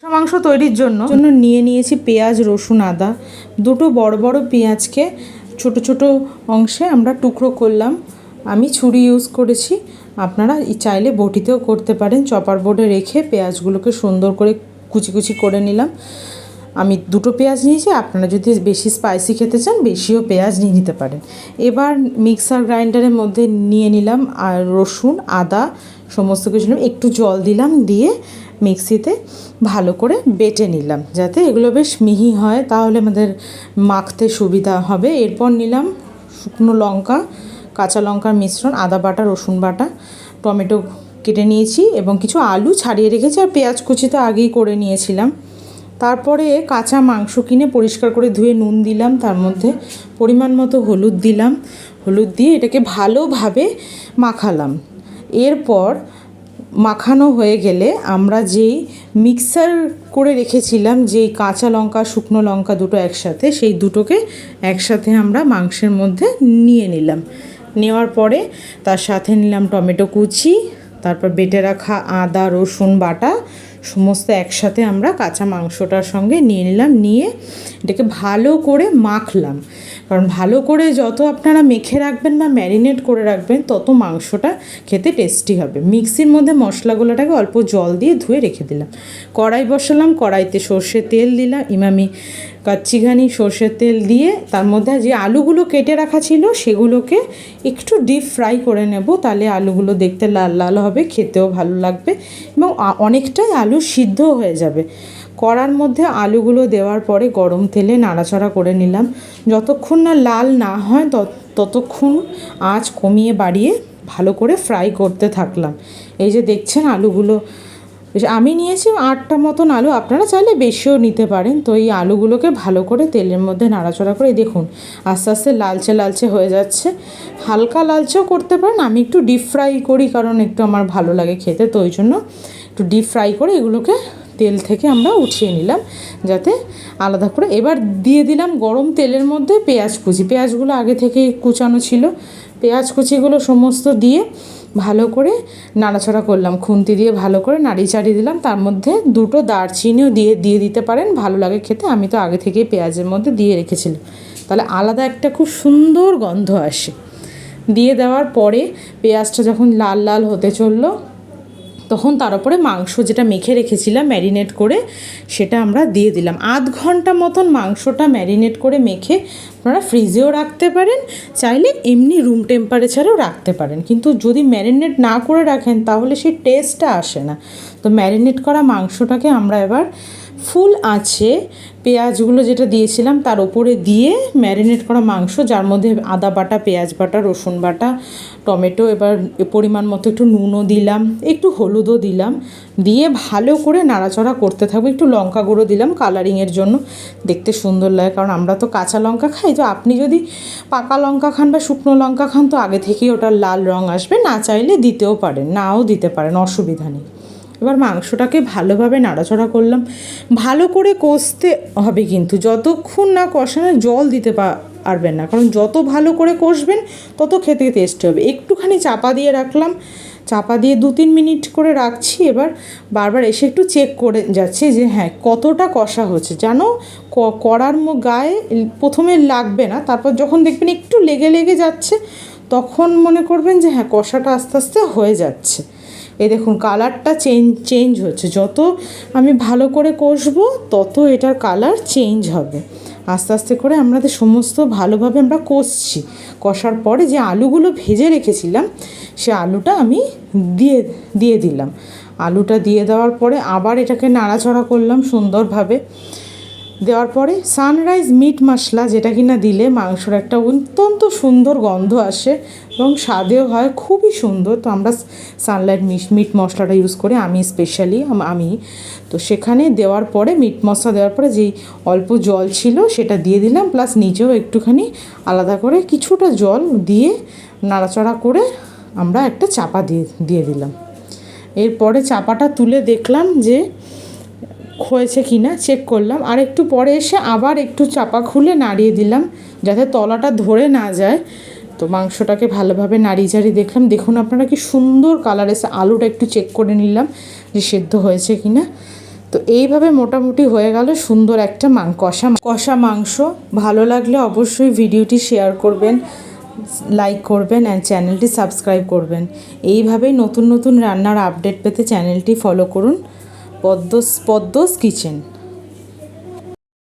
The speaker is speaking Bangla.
মাংস তৈরির জন্য নিয়ে নিয়েছি পেঁয়াজ, রসুন, আদা। দুটো বড় বড় পেঁয়াজকে ছোট ছোট অংশে আমরা টুকরো করলাম। আমি ছুরি ইউজ করেছি, আপনারা চাইলে বটিতেও করতে পারেন। চপার বোর্ডে রেখে পেঁয়াজগুলোকে সুন্দর করে কুচি কুচি করে নিলাম। আমি দুটো পেঁয়াজ নিয়েছি, আপনারা যদি বেশি স্পাইসি খেতে চান বেশিও পেঁয়াজ নিয়ে নিতে পারেন। এবার মিক্সার গ্রাইন্ডারের মধ্যে নিয়ে নিলাম আর রসুন, আদা সমস্ত কিছু একটু জল দিলাম, দিয়ে মিক্সিতে ভালো করে বেটে নিলাম যাতে এগুলো বেশ মিহি হয়, তাহলে আমাদের মাখতে সুবিধা হবে। এরপর নিলাম শুকনো লঙ্কা, কাঁচা লঙ্কার মিশ্রণ, আদা বাটা, রসুন বাটা, টমেটো কেটে নিয়েছি এবং কিছু আলু ছাড়িয়ে রেখেছি, আর পেঁয়াজ কুচি তো আগেই করে নিয়েছিলাম। তারপরে কাঁচা মাংস কিনে পরিষ্কার করে ধুয়ে নুন দিলাম, তার মধ্যে পরিমাণ মতো হলুদ দিলাম। হলুদ দিয়ে এটাকে ভালোভাবে মাখালাম। এরপর মাখানো হয়ে গেলে আমরা যেই মিক্সার করে রেখেছিলাম, যেই কাঁচা লঙ্কা, শুকনো লঙ্কা দুটো একসাথে, সেই দুটোকে একসাথে আমরা মাংসের মধ্যে নিয়ে নিলাম। নেওয়ার পরে তার সাথে নিলাম টমেটো কুচি, তারপর বেটে রাখা আদা রসুন বাটা সমস্ত একসাথে আমরা কাঁচা মাংসটার সঙ্গে নিয়ে নিলাম। নিয়ে এটাকে ভালো করে মাখলাম, কারণ ভালো করে যত আপনারা মেখে রাখবেন বা ম্যারিনেট করে রাখবেন তত মাংসটা খেতে টেস্টি হবে। মিক্সির মধ্যে মশলাগুলোটাকে অল্প জল দিয়ে ধুয়ে রেখে দিলাম। কড়াই বসালাম, কড়াইতে সর্ষের তেল দিলাম, ইমামি কাচ্চি ঘানি সর্ষের তেল দিয়ে তার মধ্যে যে আলুগুলো কেটে রাখা ছিল সেগুলোকে একটু ডিপ ফ্রাই করে নেব, তাহলে আলুগুলো দেখতে লাল লাল হবে, খেতেও ভালো লাগবে এবং অনেকটাই আলু সিদ্ধ হয়ে যাবে। কড়ার মধ্যে আলুগুলো দেওয়ার পরে গরম তেলে নাড়াচাড়া করে নিলাম। যতক্ষণ না লাল না হয় ততক্ষণ আঁচ কমিয়ে বাড়িয়ে ভালো করে ফ্রাই করতে থাকলাম। এই যে দেখছেন আলুগুলো, আমি নিয়েছি 8টা মতন আলু, আপনারা চাইলে বেশিও নিতে পারেন। তো এই আলুগুলোকে ভালো করে তেলের মধ্যে নাড়াচাড়া করে দেখুন আস্তে আস্তে লালচে লালচে হয়ে যাচ্ছে। হালকা লালচেও করতে পারেন, আমি একটু ডিপ ফ্রাই করি কারণ একটু আমার ভালো লাগে খেতে, তো ওই জন্য একটু ডিপ ফ্রাই করে এগুলোকে তেল থেকে আমরা উঠিয়ে নিলাম যাতে আলাদা করে। এবার দিয়ে দিলাম গরম তেলের মধ্যে পেঁয়াজ কুচি, পেঁয়াজগুলো আগে থেকে কুচানো ছিল, পেঁয়াজ কুচিগুলো সমস্ত দিয়ে ভালো করে নাড়াচাড়া করলাম, খুন্তি দিয়ে ভালো করে নাড়িয়ে চাড়িয়ে দিলাম। তার মধ্যে দুটো দারচিনিও দিয়ে দিতে পারেন, ভালো লাগে খেতে। আমি তো আগে থেকেই পেঁয়াজের মধ্যে দিয়ে রেখেছিলাম, তাহলে আলাদা একটা খুব সুন্দর গন্ধ আসে। দিয়ে দেওয়ার পরে পেঁয়াজটা যখন লাল লাল হতে চললো তখন তার উপরে মাংস যেটা মেখে রেখেছিলাম ম্যারিনেট করে সেটা আমরা দিয়ে দিলাম। আধ ঘন্টা মতন মাংসটা ম্যারিনেট করে মেখে আপনারা ফ্রিজেও রাখতে পারেন, চাইলে এমনি রুম টেম্পারেচারেও রাখতে পারেন, কিন্তু যদি ম্যারিনেট না করে রাখেন তাহলে সেই টেস্টটা আসে না। তো ম্যারিনেট করা মাংসটাকে আমরা এবার ফুল আঁচে পেঁয়াজগুলো যেটা দিয়েছিলাম তার উপরে দিয়ে ম্যারিনেট করা মাংস, যার মধ্যে আদা বাটা, পেঁয়াজ বাটা, রসুন বাটা, টমেটো, এবার পরিমাণ মতো একটু নুনও দিলাম, একটু হলুদও দিলাম, দিয়ে ভালো করে নাড়াচাড়া করতে থাকবো। একটু লঙ্কা গুঁড়ো দিলাম কালারিংয়ের জন্য, দেখতে সুন্দর লাগে, কারণ আমরা তো কাঁচা লঙ্কা খাই। তো আপনি যদি পাকা লঙ্কা খান বা শুকনো লঙ্কা খান তো আগে থেকেই ওটার লাল রঙ আসবে, না চাইলে দিতেও পারেন, নাও দিতে পারেন, অসুবিধা নেই। এবার মাংসটাকে ভালোভাবে নাড়াচাড়া করলাম। ভালো করে কষতে হবে, কিন্তু যতক্ষণ না কষানো জল দিতে পারবেন না, কারণ যত ভালো করে কষবেন তত খেতে টেস্টি হবে। একটুখানি চাপা দিয়ে রাখলাম, চাপা দিয়ে 2-3 মিনিট করে রাখছি। এবার বারবার এসে একটু চেক করে যাচ্ছি যে হ্যাঁ কতটা কষা হচ্ছে, যেন কড়ার গায়ে প্রথমে লাগবে না, তারপর যখন দেখবেন একটু লেগে লেগে যাচ্ছে তখন মনে করবেন যে হ্যাঁ কষাটা আস্তে আস্তে হয়ে যাচ্ছে। এই দেখুন কালারটা চেঞ্জ হচ্ছে, যত আমি ভালো করে কষবো তত এটার কালার চেঞ্জ হবে। আস্তে আস্তে করে আমাদের সমস্ত ভালোভাবে আমরা কষছি। কষার পরে যে আলুগুলো ভেজে রেখেছিলাম সে আলুটা আমি দিয়ে দিলাম। আলুটা দিয়ে দেওয়ার পরে আবার এটাকে নাড়াচাড়া করলাম সুন্দরভাবে। দেওয়ার পরে সানরাইজ মিট মশলা, যেটা কিনা দিলে মাংসর একটা অত্যন্ত সুন্দর গন্ধ আসে এবং স্বাদেও হয় খুবই সুন্দর। তো আমরা সানলাইট মিট মশলাটা ইউজ করে আমি স্পেশালি তো সেখানে দেওয়ার পরে মিট মশলা দেওয়ার পরে যেই অল্প জল ছিল সেটা দিয়ে দিলাম, প্লাস নিচেও একটুখানি আলাদা করে কিছুটা জল দিয়ে নাড়াচাড়া করে আমরা একটা চাপা দিয়ে দিলাম। এরপরে চাপাটা তুলে দেখলাম যে হয়েছে কি না চেক করলাম, আর একটু পরে এসে আবার একটু চাপা খুলে নাড়িয়ে দিলাম যাতে তলাটা ধরে না যায়। তো মাংসটাকে ভালোভাবে নাড়িয়ে চাড়িয়ে দেখলাম, দেখুন আপনারা কি সুন্দর কালার এসে। আলুটা একটু চেক করে নিলাম যে সেদ্ধ হয়েছে কি না। তো এইভাবে মোটামুটি হয়ে গেল সুন্দর একটা কষা মাংস। ভালো লাগলে অবশ্যই ভিডিওটি শেয়ার করবেন, লাইক করবেন অ্যান্ড চ্যানেলটি সাবস্ক্রাইব করবেন। এইভাবেই নতুন নতুন রান্নার আপডেট পেতে চ্যানেলটি ফলো করুন, পদ্মস কিচেন।